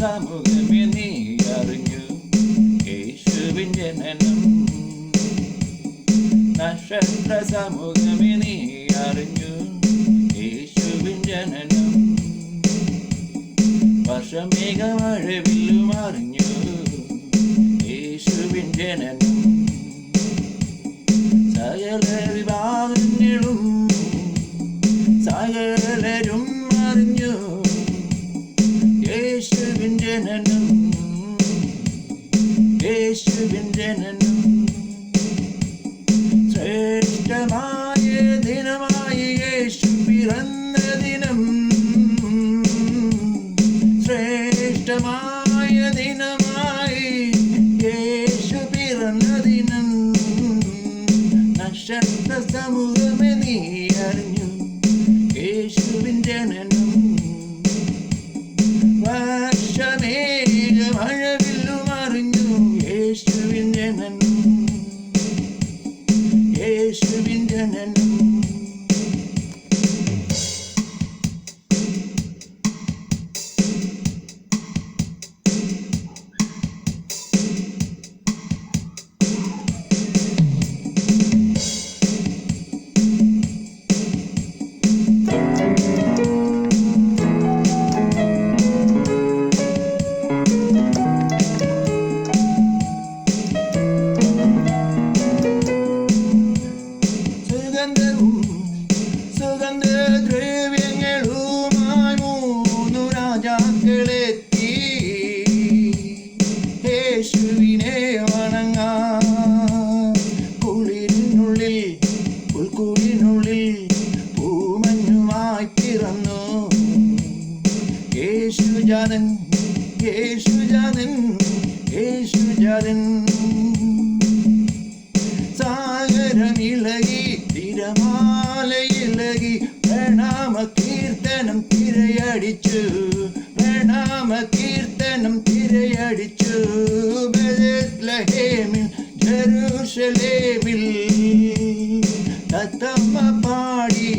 സമൂഹമേ നീ അറിഞ്ഞു യേശുവിൻ ജനനം. നക്ഷത്ര സമൂഹമേ നീ അറിഞ്ഞു യേശുവിൻ ജനനം. വർഷമേഘമഴവില്ലും അറിഞ്ഞു യേശുവിൻ ജനനം. സകല വിഭാഗങ്ങളും സകലരും അറിഞ്ഞു യേശുവിൻ ജനനം. യേശുവിൻ ജനനം ശ്രേഷ്ഠമായ ദിനമായി യേശു പിറന്ന ദിനം. ശ്രേഷ്ഠമായ ദിനമായി യേശു പിറന്ന ദിനം. നക്ഷത്ര സമൂഹമേ നീ അറിഞ്ഞു യേശുവിൻ ജനനം. വർഷമേഘമഴവില്ലും അറിഞ്ഞു യേശുവിൻ ജനനം. യേശുവിൻ ജനനം. സുഗന്ധദ്രവ്യങ്ങളുമായി മൂന്നു രാജാക്കളെത്തി യേശുവിനെ വണങ്ങാൻ. കുളിരിനുള്ളിൽ പുൽക്കൂടിനുള്ളിൽ പൂമഞ്ഞുമായി പിറന്നു യേശുജാതൻ. യേശുജാതൻ. യേശുജാതൻ. സാഗരമിളകി തിരമാലയിളകി പ്രണാമ കീർത്തനം തിരയടിച്ചു. പ്രണാമ കീർത്തനം തിരയടിച്ചു. ബെത്ലഹേമിൽ ജെറുസലേമിൽ തത്തമ്മ പാടി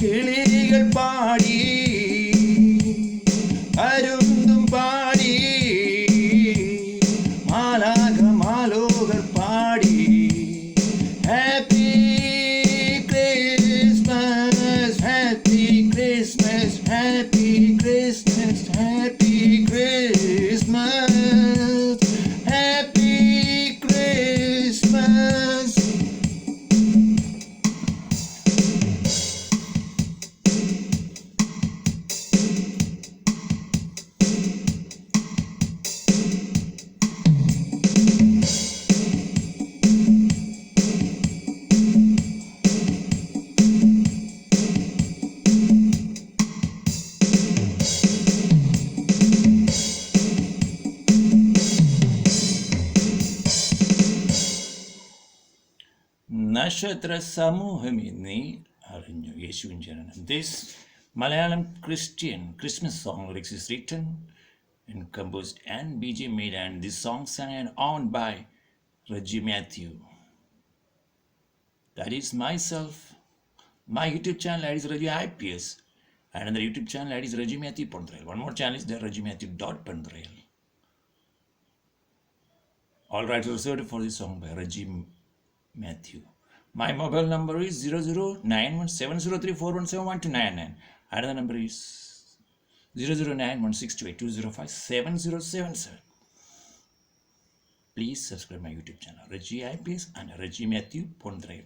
കിളികൾ പാടി അരുന്തും പാടി മാലോകർ പാടി. Happy Christmas happy Christmas happy Christmas happy Christmas happy Christmas. നക്ഷത്ര സമൂഹമേ നീ അറിഞ്ഞു യേശുവിൻ ജനനം. This Malayalam Christian Christmas song lyrics is written and composed and BJ made, and this song sang and owned by Reggie Matthew. That is myself. My YouTube channel ID is Reggie IPS, and another YouTube channel ID is Reggie Matthew Pondrail. One more channel is there, Reggie Matthew Pondrail. All rights reserved for this song by Reggie Matthew. My mobile number is 00917034171299. Another number is 0091628205707. Please subscribe my YouTube channel Reggie IPS and Reggie Matthew Pondrail.